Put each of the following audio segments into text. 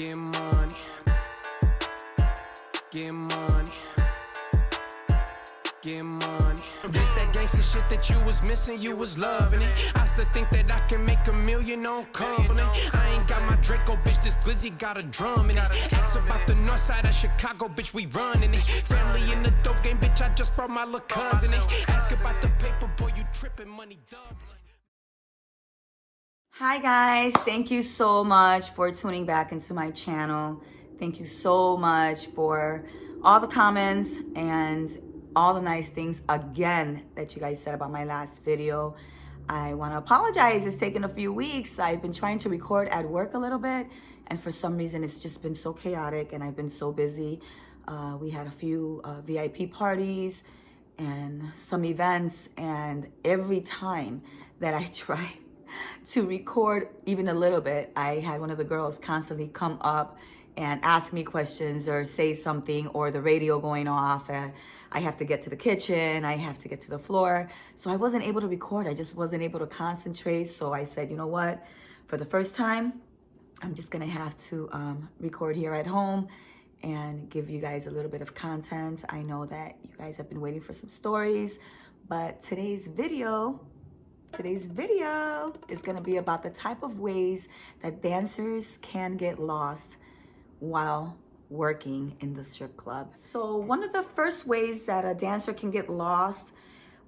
Get money, get money, get money. This that gangsta shit that you was missing, you was loving it. I still think that I can make $1 million on Cumberland. I ain't got my Draco, bitch, this glizzy got a drum in it. Ask about the north side of Chicago, bitch, we running it. Family in the dope game, bitch, I just brought my little cousin in. Ask about the paper, boy, you tripping, money doubling. Hi guys, thank you so much for tuning back into my channel. Thank you so much for all the comments and all the nice things again that you guys said about my last video. I want to apologize. It's taken a few weeks. I've been trying to record at work a little bit, and for some reason it's just been so chaotic and I've been so busy. We had a few VIP parties and some events, and every time that I tried to record even a little bit, I had one of the girls constantly come up and ask me questions or say something, or the radio going off. I have to get to the kitchen, I have to get to the floor. So I wasn't able to record. I just wasn't able to concentrate. So I said, you know what? For the first time, I'm just gonna have to record here at home and give you guys a little bit of content. I know that you guys have been waiting for some stories, but today's video is gonna be about the type of ways that dancers can get lost while working in the strip club. So one of the first ways that a dancer can get lost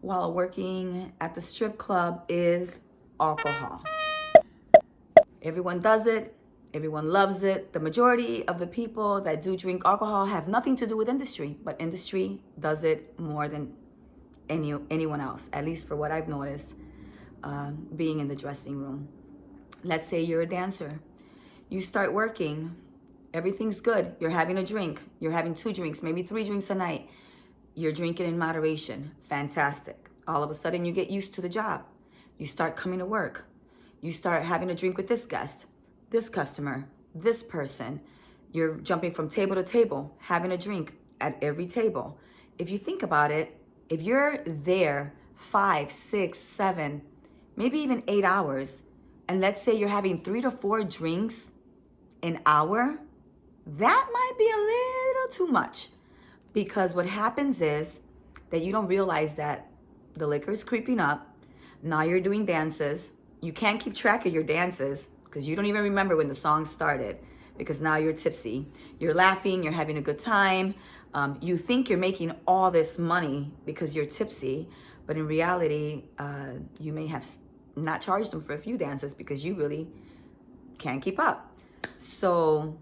while working at the strip club is alcohol. Everyone does it, everyone loves it. The majority of the people that do drink alcohol have nothing to do with industry, but industry does it more than anyone else, at least for what I've noticed. Being in the dressing room. Let's say you're a dancer. You start working. Everything's good. You're having a drink. You're having 2 drinks, maybe 3 drinks a night. You're drinking in moderation. Fantastic. All of a sudden you get used to the job. You start coming to work. You start having a drink with this guest, this customer, this person. You're jumping from table to table, having a drink at every table. If you think about it, if you're there 5, 6, 7, maybe even 8 hours, and let's say you're having 3 to 4 drinks an hour, that might be a little too much. Because what happens is that you don't realize that the liquor is creeping up. Now you're doing dances. You can't keep track of your dances because you don't even remember when the song started, because now you're tipsy. You're laughing, you're having a good time. You think you're making all this money because you're tipsy, but in reality, you may have not charged them for a few dances because you really can't keep up. So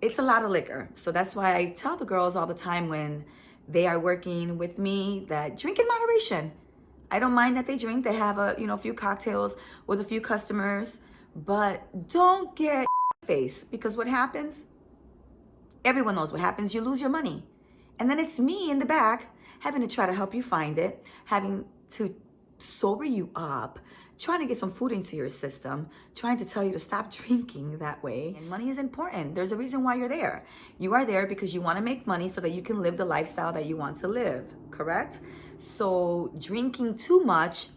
it's a lot of liquor. So that's why I tell the girls all the time when they are working with me that drink in moderation. I don't mind that they drink. They have a few cocktails with a few customers, but don't get face, because what happens? Everyone knows what happens. You lose your money. And then it's me in the back having to try to help you find it, having to sober you up, trying to get some food into your system, trying to tell you to stop drinking that way. And money is important. There's a reason why you're there. You are there because you want to make money so that you can live the lifestyle that you want to live, correct? So drinking too much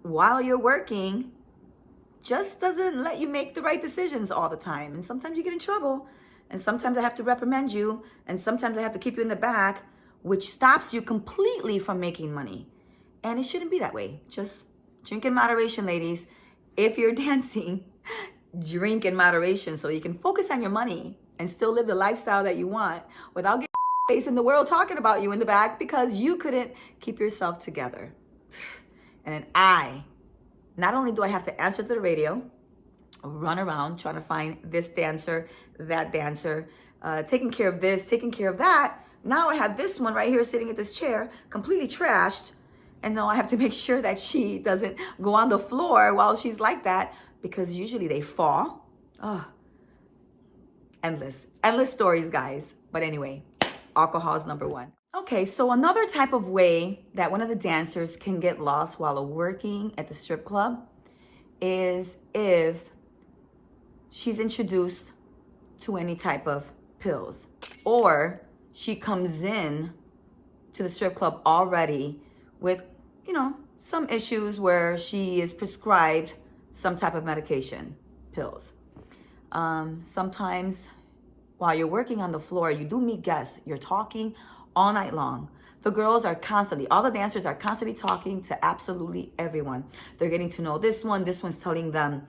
while you're working just doesn't let you make the right decisions all the time. And sometimes you get in trouble, and sometimes I have to reprimand you, and sometimes I have to keep you in the back, which stops you completely from making money. And it shouldn't be that way. Just drink in moderation, ladies. If you're dancing, drink in moderation so you can focus on your money and still live the lifestyle that you want without getting face in the world talking about you in the back because you couldn't keep yourself together. And then not only do I have to answer to the radio, run around trying to find this dancer, that dancer, taking care of this, taking care of that. Now I have this one right here sitting at this chair, completely trashed. And now I have to make sure that she doesn't go on the floor while she's like that, because usually they fall. Oh, endless stories, guys. But anyway, alcohol is number 1. Okay, so another type of way that one of the dancers can get lost while working at the strip club is if she's introduced to any type of pills, or she comes in to the strip club already with, some issues where she is prescribed some type of medication, pills. Sometimes while you're working on the floor, you do meet guests. You're talking all night long. The girls are constantly, all the dancers are constantly talking to absolutely everyone. They're getting to know this one. This one's telling them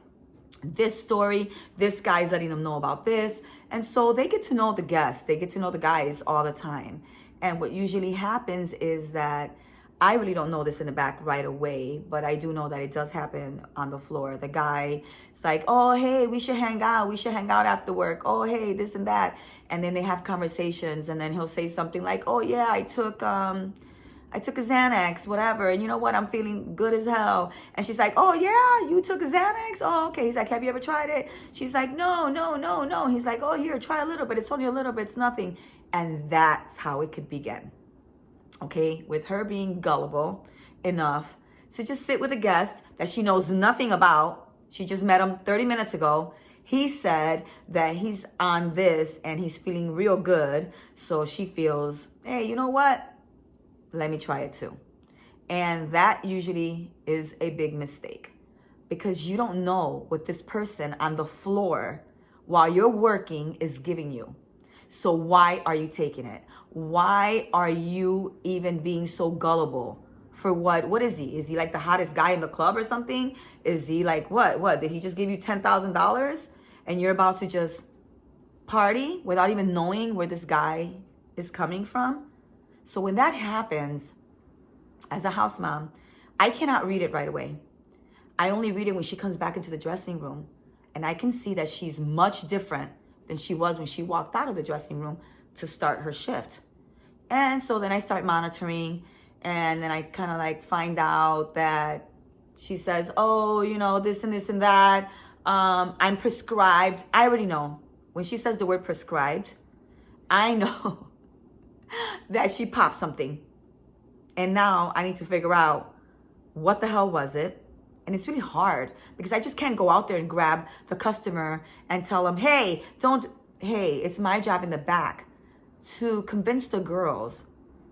this story. This guy's letting them know about this. And so they get to know the guests. They get to know the guys all the time. And what usually happens is that I really don't know this in the back right away, but I do know that it does happen on the floor. The guy is like, oh, hey, we should hang out. We should hang out after work. Oh, hey, this and that. And then they have conversations, and then he'll say something like, oh, yeah, I took a Xanax, whatever. And you know what? I'm feeling good as hell. And she's like, oh, yeah, you took a Xanax? Oh, okay. He's like, have you ever tried it? She's like, no, no, no, no. He's like, oh, here, try a little bit. It's only a little bit. It's nothing. And that's how it could begin. Okay, with her being gullible enough to just sit with a guest that she knows nothing about. She just met him 30 minutes ago. He said that he's on this and he's feeling real good. So she feels, hey, you know what? Let me try it too. And that usually is a big mistake because you don't know what this person on the floor while you're working is giving you. So why are you taking it? Why are you even being so gullible? For what? What is he? Is he like the hottest guy in the club or something? Is he like what? What? Did he just give you $10,000 and you're about to just party without even knowing where this guy is coming from? So when that happens, as a house mom, I cannot read it right away. I only read it when she comes back into the dressing room, and I can see that she's much different than she was when she walked out of the dressing room to start her shift. And so then I start monitoring, and then I kind of like find out that she says, oh, you know, this and this and that. I'm prescribed. I already know. When she says the word prescribed, I know that she popped something. And now I need to figure out what the hell was it. And it's really hard because I just can't go out there and grab the customer and tell them, hey, it's my job in the back to convince the girls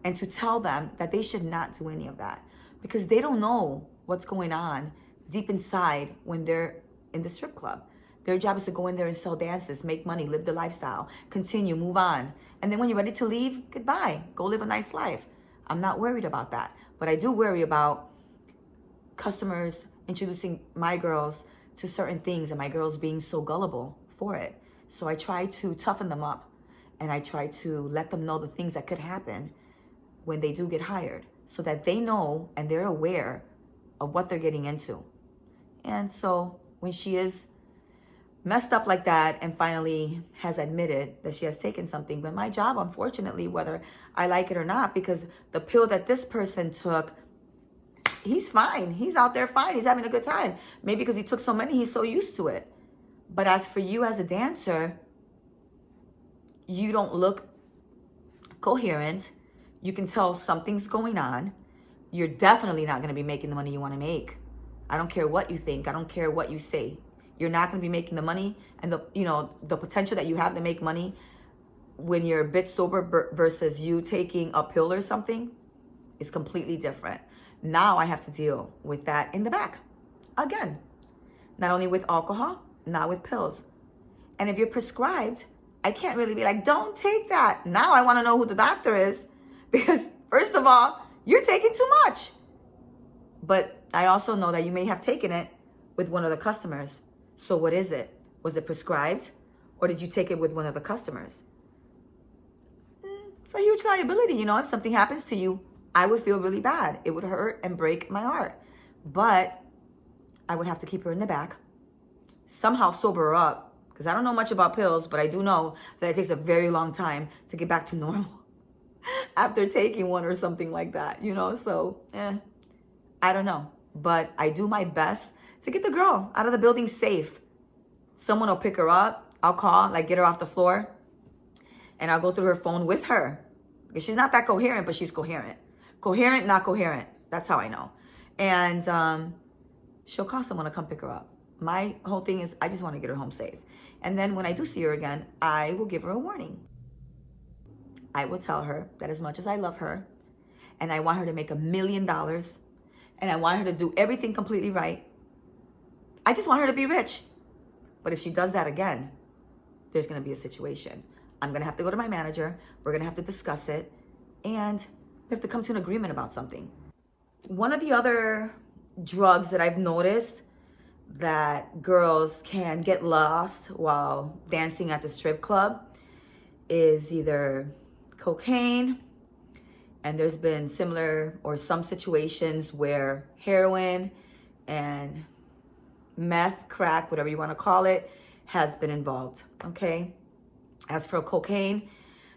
and to tell them that they should not do any of that because they don't know what's going on deep inside when they're in the strip club. Their job is to go in there and sell dances, make money, live the lifestyle, continue, move on. And then when you're ready to leave, goodbye, go live a nice life. I'm not worried about that, but I do worry about customers introducing my girls to certain things and my girls being so gullible for it. So I try to toughen them up and I try to let them know the things that could happen when they do get hired so that they know and they're aware of what they're getting into. And so when she is messed up like that and finally has admitted that she has taken something, but my job, unfortunately, whether I like it or not, because the pill that this person took, he's fine. He's out there fine. He's having a good time. Maybe because he took so many, he's so used to it. But as for you as a dancer, you don't look coherent. You can tell something's going on. You're definitely not going to be making the money you want to make. I don't care what you think. I don't care what you say. You're not going to be making the money and the potential that you have to make money when you're a bit sober versus you taking a pill or something is completely different. Now I have to deal with that in the back. Again, not only with alcohol, not with pills. And if you're prescribed, I can't really be like, don't take that. Now I want to know who the doctor is because first of all, you're taking too much. But I also know that you may have taken it with one of the customers. So what is it? Was it prescribed or did you take it with one of the customers? It's a huge liability. If something happens to you, I would feel really bad. It would hurt and break my heart. But I would have to keep her in the back, somehow sober her up, because I don't know much about pills, but I do know that it takes a very long time to get back to normal after taking one or something like that, So, I don't know. But I do my best to get the girl out of the building safe. Someone will pick her up. I'll call, get her off the floor. And I'll go through her phone with her. Because she's not that coherent, but she's coherent. Coherent, not coherent. That's how I know. And she'll call someone to come pick her up. My whole thing is I just want to get her home safe. And then when I do see her again, I will give her a warning. I will tell her that as much as I love her, and I want her to make $1 million, and I want her to do everything completely right, I just want her to be rich. But if she does that again, there's going to be a situation. I'm going to have to go to my manager. We're going to have to discuss it. And we have to come to an agreement about something. One of the other drugs that I've noticed that girls can get lost while dancing at the strip club is either cocaine, and there's been similar or some situations where heroin and meth, crack, whatever you want to call it, has been involved, okay? As for cocaine,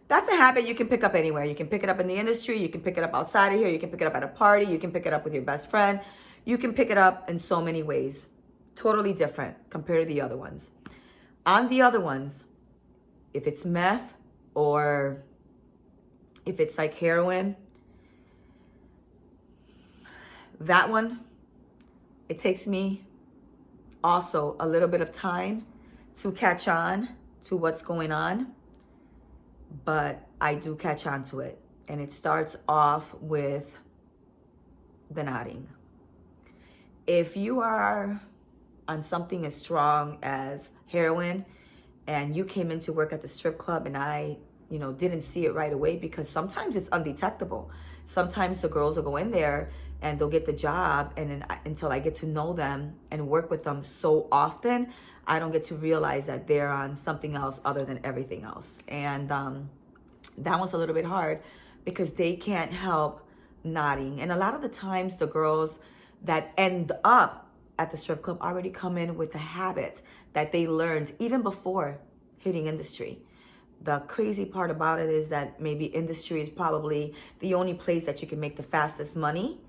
that's a habit you can pick up anywhere. You can pick it up in the industry, you can pick it up outside of here, you can pick it up at a party, you can pick it up with your best friend. You can pick it up in so many ways. Totally different compared to the other ones. On the other ones, if it's meth or if it's like heroin, that one, it takes me also a little bit of time to catch on to what's going on, but I do catch on to it. And it starts off with the nodding. If you are on something as strong as heroin and you came into work at the strip club and I, didn't see it right away, because sometimes it's undetectable. Sometimes the girls will go in there and they'll get the job, and then until I get to know them and work with them so often, I don't get to realize that they're on something else other than everything else. And that one's a little bit hard because they can't help nodding. And a lot of the times the girls that end up at the strip club already come in with the habits that they learned even before hitting industry. The crazy part about it is that maybe industry is probably the only place that you can make the fastest money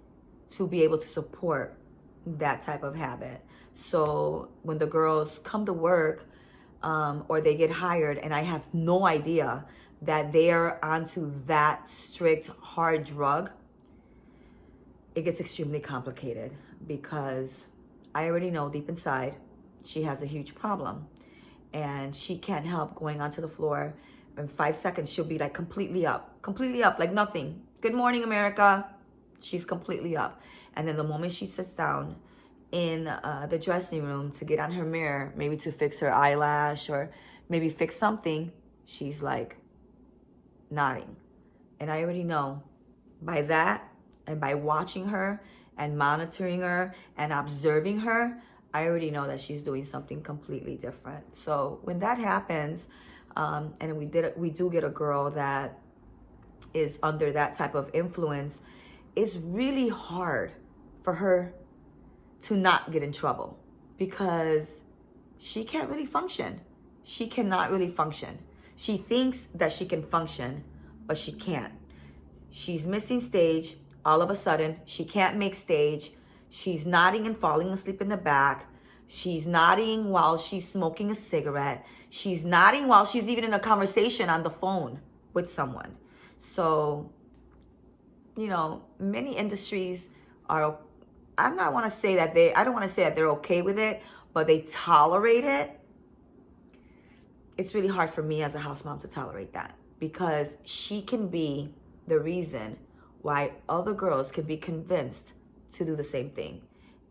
to be able to support that type of habit. So when the girls come to work or they get hired and I have no idea that they're onto that strict hard drug, it gets extremely complicated because I already know deep inside she has a huge problem and she can't help going onto the floor. In 5 seconds, she'll be like completely up, like nothing. Good morning, America. She's completely up. And then the moment she sits down in the dressing room to get on her mirror, maybe to fix her eyelash or maybe fix something, she's like nodding. And I already know by that and by watching her and monitoring her and observing her, I already know that she's doing something completely different. So when that happens, and we do get a girl that is under that type of influence, it's really hard for her to not get in trouble because she can't really function. She cannot really function. She thinks that she can function, but she can't. She's missing stage. All of a sudden, she can't make stage. She's nodding and falling asleep in the back. She's nodding while she's smoking a cigarette. She's nodding while she's even in a conversation on the phone with someone. So, many industries are, I don't want to say that they're okay with it, but they tolerate it. It's really hard for me as a house mom to tolerate that because she can be the reason why other girls can be convinced to do the same thing.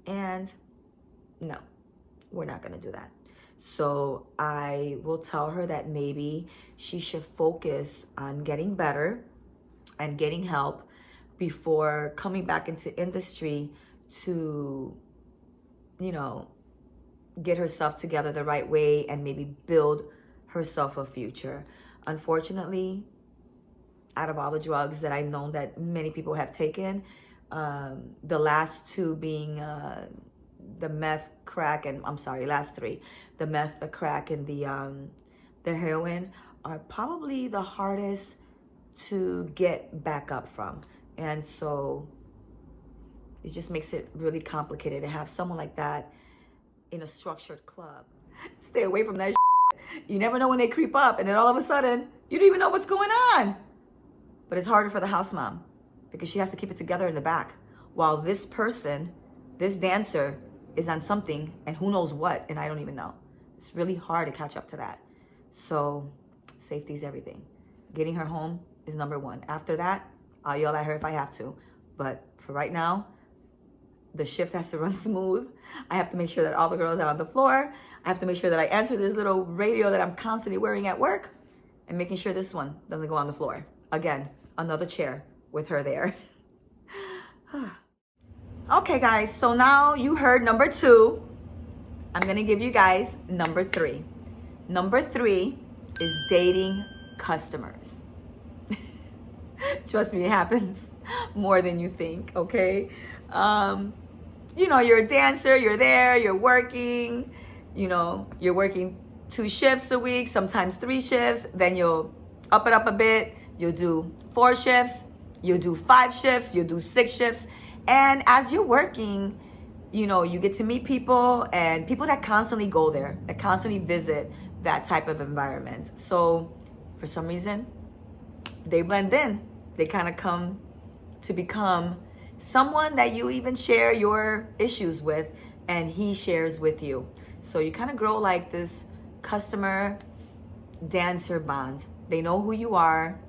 And no, we're not going to do that. So I will tell her that maybe she should focus on getting better and getting help before coming back into industry to, get herself together the right way and maybe build herself a future. Unfortunately, out of all the drugs that I've known that many people have taken, the last two being the meth, crack, and last three, the meth, the crack, and the heroin are probably the hardest to get back up from. And so it just makes it really complicated to have someone like that in a structured club. Stay away from that shit. You never know when they creep up, and then all of a sudden, you don't even know what's going on. But it's harder for the house mom because she has to keep it together in the back while this person, this dancer, is on something and who knows what, and I don't even know. It's really hard to catch up to that. So safety is everything. Getting her home is number one. After that, I'll yell at her if I have to. But for right now, the shift has to run smooth. I have to make sure that all the girls are on the floor. I have to make sure that I answer this little radio that I'm constantly wearing at work, and making sure this one doesn't go on the floor. Again, another chair with her there. Okay, guys, so now you heard number 2. I'm gonna give you guys number 3. Number 3 is dating customers. Trust me, it happens more than you think, okay? You know, you're a dancer, you're there, you're working, you know, you're working 2 shifts a week, sometimes 3 shifts, then you'll up it up a bit, you'll do 4 shifts, you'll do 5 shifts, you'll do 6 shifts, and as you're working, you know, you get to meet people, and people that constantly go there, that constantly visit that type of environment. So for some reason, they blend in. They kind of come to become someone that you even share your issues with, and he shares with you. So you kind of grow like this customer dancer bond. They know who you are.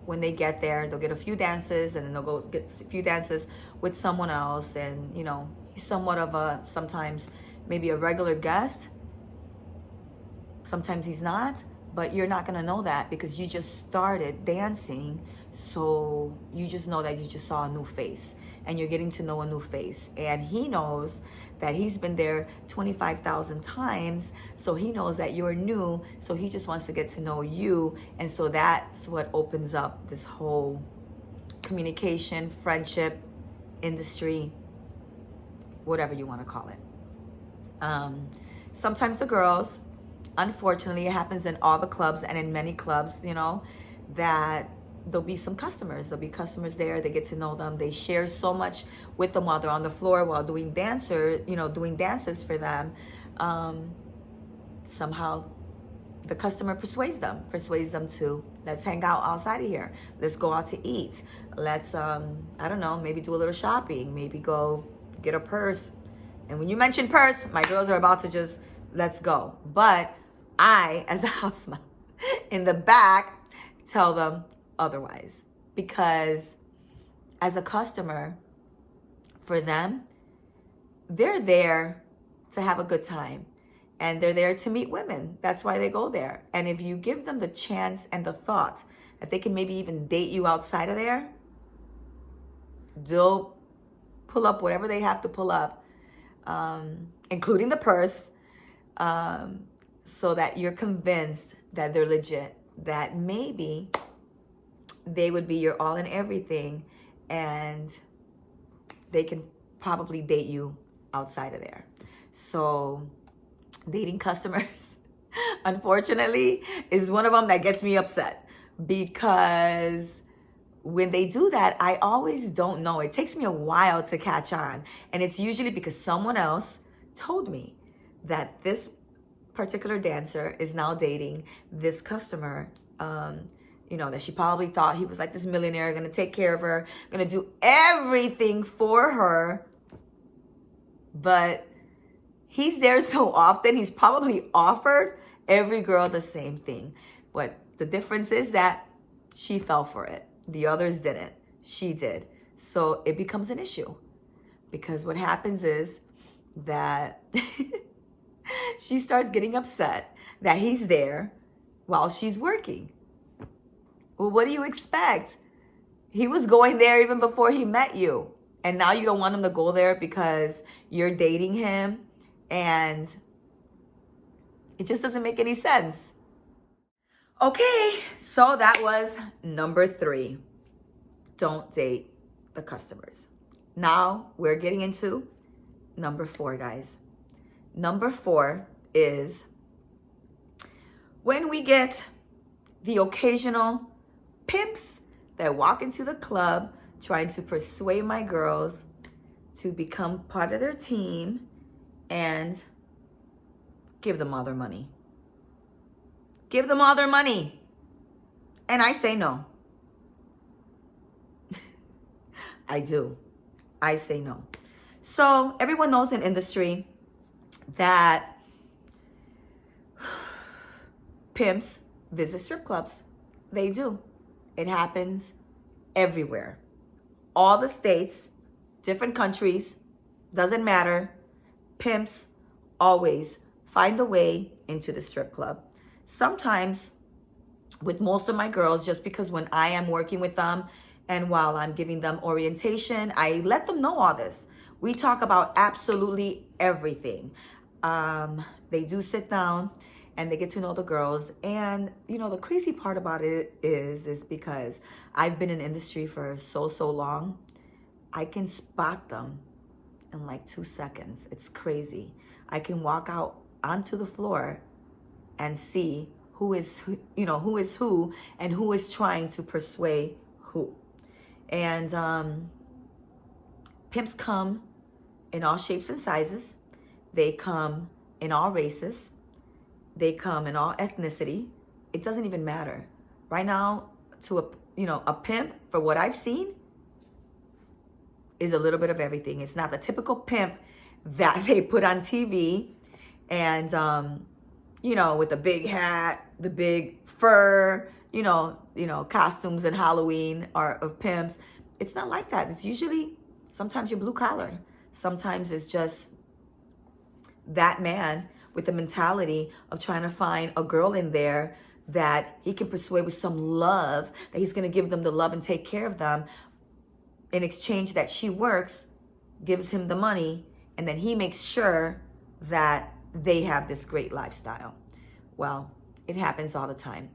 When they get there, they'll get a few dances, and then they'll go get a few dances with someone else. And you know, he's somewhat of a, sometimes maybe a regular guest, sometimes he's not, but you're not gonna know that because you just started dancing. So you just know that you just saw a new face, and you're getting to know a new face. And he knows that he's been there 25,000 times, so he knows that you're new, so he just wants to get to know you. And so that's what opens up this whole communication, friendship, industry, whatever you want to call it. Sometimes the girls, unfortunately, it happens in all the clubs and in many clubs, you know, that there'll be some customers. There'll be customers there. They get to know them. They share so much with them while they're on the floor, while doing doing dances for them. Somehow the customer persuades them to, let's hang out outside of here. Let's go out to eat. Let's, I don't know, maybe do a little shopping, maybe go get a purse. And when you mention purse, my girls are about to just, let's go. But I, as a house mom, in the back, tell them otherwise. Because as a customer, for them, they're there to have a good time. And they're there to meet women. That's why they go there. And if you give them the chance and the thought that they can maybe even date you outside of there, they'll pull up whatever they have to pull up, including the purse, so that you're convinced that they're legit, that maybe they would be your all and everything, and they can probably date you outside of there. So dating customers, unfortunately, is one of them that gets me upset, because when they do that, I always don't know. It takes me a while to catch on. And it's usually because someone else told me that this particular dancer is now dating this customer, that she probably thought he was like this millionaire, gonna take care of her, gonna do everything for her. But he's there so often, he's probably offered every girl the same thing. But the difference is that she fell for it. The others didn't. She did. So it becomes an issue, because what happens is that she starts getting upset that he's there while she's working. Well, what do you expect? He was going there even before he met you. And now you don't want him to go there because you're dating him. And it just doesn't make any sense. Okay, so that was number 3. Don't date the customers. Now we're getting into number 4, guys. Number 4 is when we get the occasional pimps that walk into the club trying to persuade my girls to become part of their team and give them all their money. Give them all their money. And I say no. I do. I say no. So everyone knows in industry that pimps visit strip clubs. They do. It happens everywhere. All the states, different countries, Doesn't matter. Pimps always find a way into the strip club. Sometimes with most of my girls, just because when I am working with them and while I'm giving them orientation, I let them know all this. We talk about absolutely everything. They do sit down and they get to know the girls. And you know, the crazy part about it is because I've been in the industry for so long, I can spot them in like 2 seconds. It's crazy. I can walk out onto the floor and see who is who, you know, who is who and who is trying to persuade who. And pimps come in all shapes and sizes. They come in all races. They come in all ethnicity. It doesn't even matter. Right now, to a pimp, for what I've seen, is a little bit of everything. It's not the typical pimp that they put on TV and with the big hat, the big fur, costumes and Halloween are of pimps. It's not like that. It's usually, sometimes you're blue collar. Sometimes it's just that man with the mentality of trying to find a girl in there that he can persuade with some love, that he's going to give them the love and take care of them in exchange that she works, gives him the money, and then he makes sure that they have this great lifestyle. Well, it happens all the time.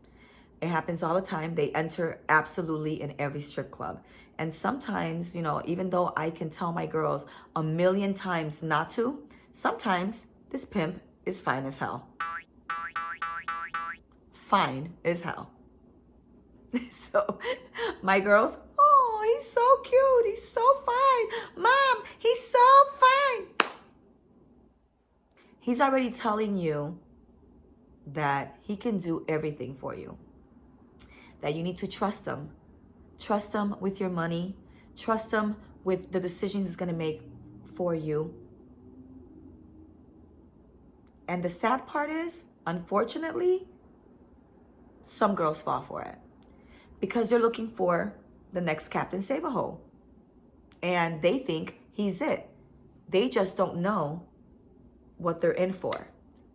It happens all the time. They enter absolutely in every strip club. And sometimes, even though I can tell my girls a million times not to, sometimes this pimp is fine as hell. Fine as hell. So my girls, oh, he's so cute. He's so fine. Mom, he's so fine. He's already telling you that he can do everything for you. That you need to trust him. Trust him with your money. Trust him with the decisions he's going to make for you. And the sad part is, unfortunately, some girls fall for it. Because they're looking for the next Captain Save-A-Ho. And they think he's it. They just don't know what they're in for.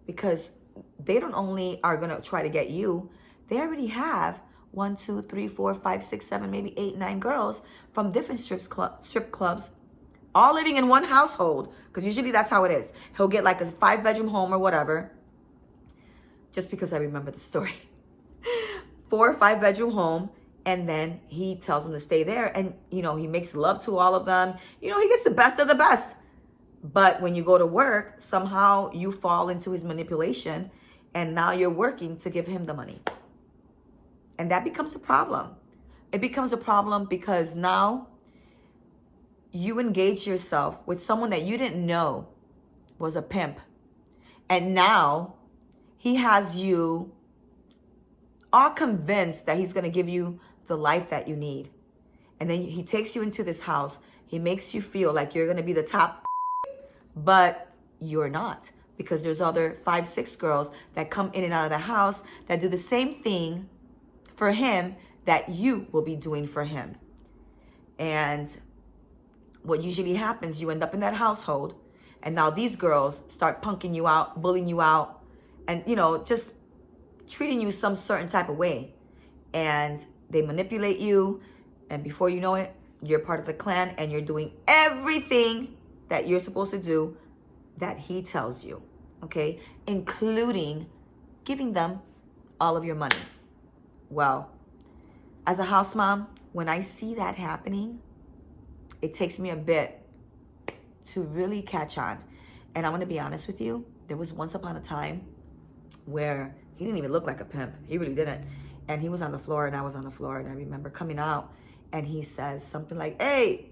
Because they don't only are going to try to get you, they already have 1, 2, 3, 4, 5, 6, 7, maybe 8, 9 girls from different strip clubs, all living in one household. Because usually that's how it is. He'll get like a 5-bedroom home or whatever. Just because I remember the story. 4 or 5-bedroom home, and then he tells them to stay there, and he makes love to all of them. He gets the best of the best. But when you go to work, somehow you fall into his manipulation, and now you're working to give him the money. And that becomes a problem. It becomes a problem because now you engage yourself with someone that you didn't know was a pimp. And now he has you all convinced that he's going to give you the life that you need. And then he takes you into this house. He makes you feel like you're going to be the top, but you're not. Because there's other 5, 6 girls that come in and out of the house that do the same thing for him that you will be doing for him. And what usually happens, you end up in that household, and now these girls start punking you out, bullying you out, and just treating you some certain type of way. And they manipulate you, and before you know it, you're part of the clan, and you're doing everything that you're supposed to do that he tells you, okay? Including giving them all of your money. Well, as a house mom, when I see that happening, it takes me a bit to really catch on. And I'm going to be honest with you, there was once upon a time where he didn't even look like a pimp. He really didn't. And he was on the floor and I was on the floor. And I remember coming out and he says something like, hey,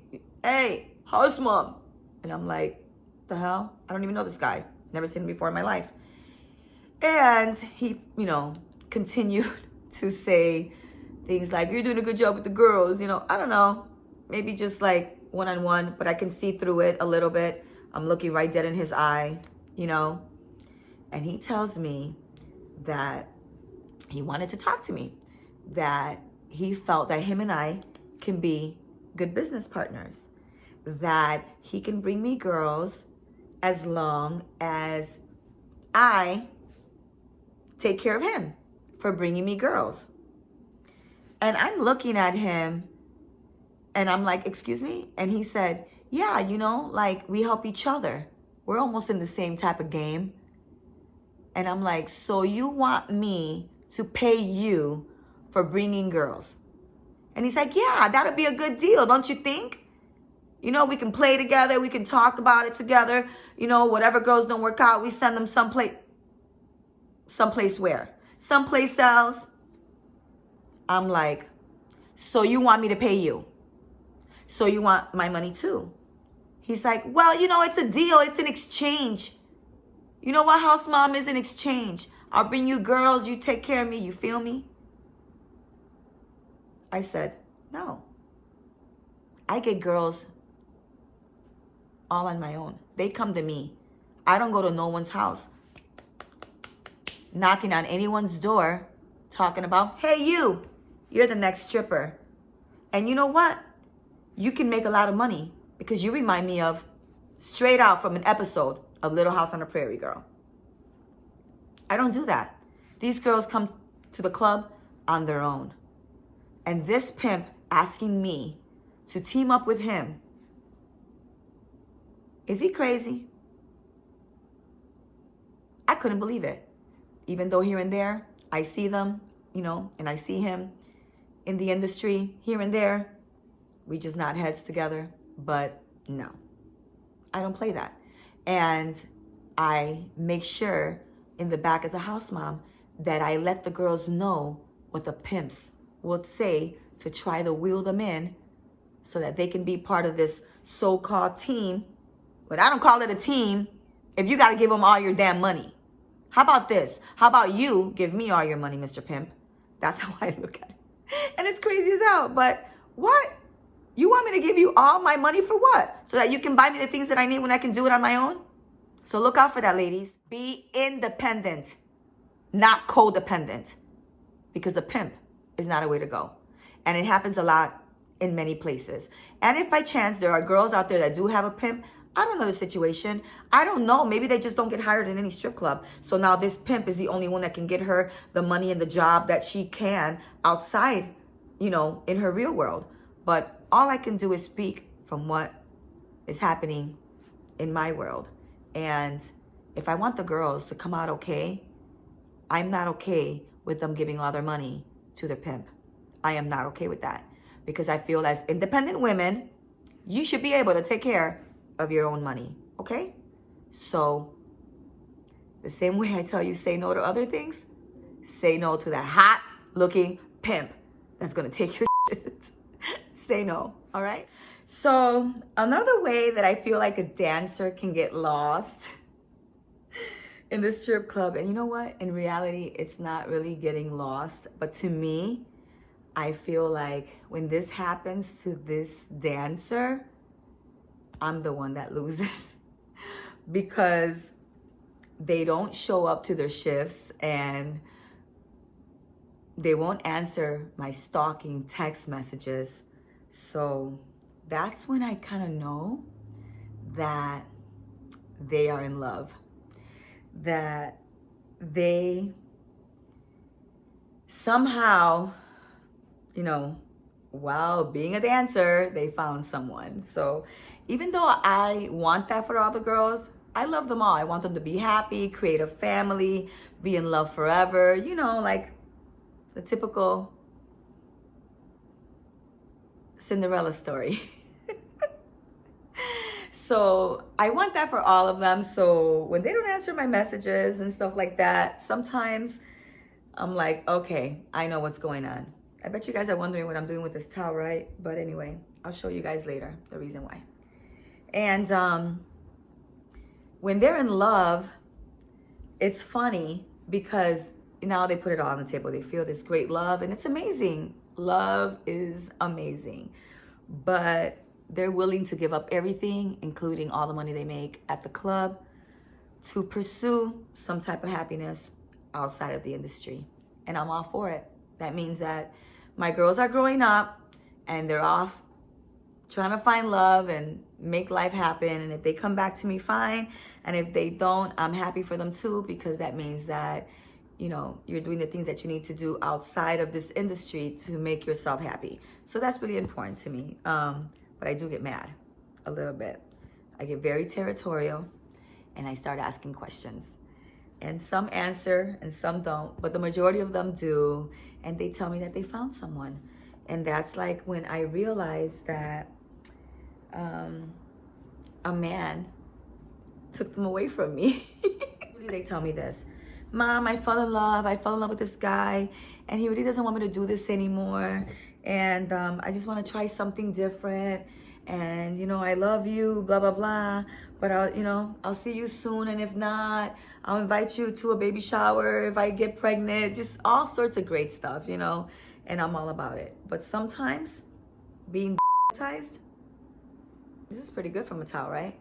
house mom. And I'm like, the hell? I don't even know this guy. Never seen him before in my life. And he, continued to say things like, you're doing a good job with the girls. I don't know. Maybe just like one-on-one, but I can see through it a little bit. I'm looking right dead in his eye, And he tells me that he wanted to talk to me, that he felt that him and I can be good business partners. that he can bring me girls as long as I take care of him for bringing me girls. And I'm looking at him and I'm like, excuse me? And he said, yeah, you know, like we help each other. We're almost in the same type of game. And I'm like, so you want me to pay you for bringing girls? And he's like, yeah, that'd be a good deal, don't you think? You know, we can play together. We can talk about it together. You know, whatever girls don't work out, we send them someplace where? Someplace else. I'm like, so you want me to pay you? So you want my money too? He's like, well, you know, it's a deal. It's an exchange. You know what, house mom, is an exchange. I'll bring you girls. You take care of me. You feel me? I said, no. I get girls all on my own. They come to me. I don't go to no one's house, knocking on anyone's door, talking about, hey, you're the next stripper. And you know what? You can make a lot of money because you remind me of straight out from an episode of Little House on the Prairie, girl. I don't do that. These girls come to the club on their own. And this pimp asking me to team up with him, is he crazy? I couldn't believe it. Even though here and there, I see them, you know, and I see him in the industry here and there. We just nod heads together. But no, I don't play that. And I make sure in the back as a house mom that I let the girls know what the pimps will say to try to wheel them in so that they can be part of this so-called team. But I don't call it a team if you got to give them all your damn money. How about this? How about you give me all your money, Mr. Pimp? That's how I look at it. And it's crazy as hell. But what? You want me to give you all my money for what? So that you can buy me the things that I need when I can do it on my own? So look out for that, ladies. Be independent, not codependent. Because a pimp is not a way to go. And it happens a lot in many places. And if by chance there are girls out there that do have a pimp, I don't know the situation. I don't know. Maybe they just don't get hired in any strip club. So now this pimp is the only one that can get her the money and the job that she can outside, you know, in her real world. But all I can do is speak from what is happening in my world. And if I want the girls to come out okay, I'm not okay with them giving all their money to the pimp. I am not okay with that. Because I feel as independent women, you should be able to take care of your own money, okay? So, the same way I tell you say no to other things, say no to that hot-looking pimp that's gonna take your shit. Say no, all right? So, another way that I feel like a dancer can get lost in the strip club, and you know what? In reality, it's not really getting lost, but to me, I feel like when this happens to this dancer, I'm the one that loses because they don't show up to their shifts and they won't answer my stalking text messages. So that's when I kind of know that they are in love, that they somehow, you know, while being a dancer, they found someone. So even though I want that for all the girls, I love them all. I want them to be happy, create a family, be in love forever. You know, like the typical Cinderella story. So I want that for all of them. So when they don't answer my messages and stuff like that, sometimes I'm like, okay, I know what's going on. I bet you guys are wondering what I'm doing with this towel, right? But anyway, I'll show you guys later the reason why. And when they're in love, it's funny because now they put it all on the table. They feel this great love and it's amazing. Love is amazing. But they're willing to give up everything, including all the money they make at the club, to pursue some type of happiness outside of the industry. And I'm all for it. That means that my girls are growing up and they're off trying to find love and make life happen. And if they come back to me, fine. And if they don't, I'm happy for them too, because that means that, you know, you're doing the things that you need to do outside of this industry to make yourself happy. So that's really important to me. But I do get mad a little bit. I get very territorial and I start asking questions. And some answer and some don't, but the majority of them do. And they tell me that they found someone. And that's like when I realized that a man took them away from me. They tell me this: Mom, I fell in love with this guy, and he really doesn't want me to do this anymore. And I just want to try something different. And, you know, I love you, blah, blah, blah. But I'll see you soon. And if not, I'll invite you to a baby shower if I get pregnant. Just all sorts of great stuff, you know, and I'm all about it. But sometimes being hypnotized, this is pretty good from a towel, right?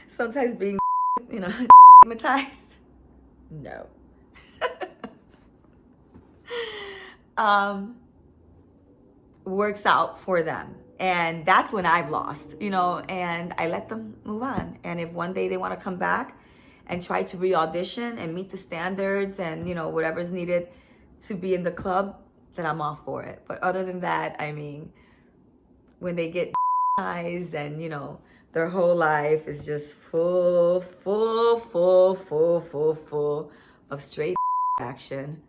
Sometimes being, you know, hypnotized, no. Works out for them. And that's when I've lost, you know, and I let them move on. And if one day they want to come back and try to re-audition and meet the standards and, you know, whatever's needed to be in the club, then I'm all for it. But other than that, I mean, when they get eyes and, you know, their whole life is just full of straight action,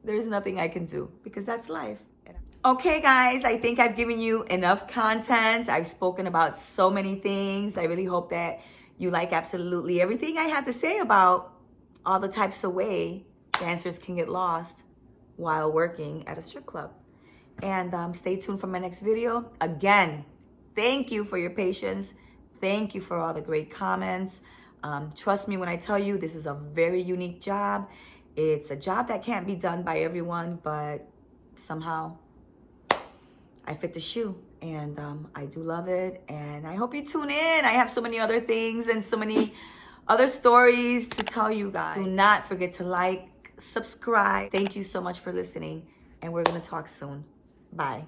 there's nothing I can do, because that's life. Okay, guys, I think I've given you enough content. I've spoken about so many things. I really hope that you like absolutely everything I had to say about all the types of way dancers can get lost while working at a strip club. And stay tuned for my next video. Again, thank you for your patience. Thank you for all the great comments. Trust me when I tell you, this is a very unique job. It's a job that can't be done by everyone, but somehow I fit the shoe, and I do love it. And I hope you tune in. I have so many other things and so many other stories to tell you guys. Do not forget to like, subscribe. Thank you so much for listening, and we're gonna talk soon. Bye.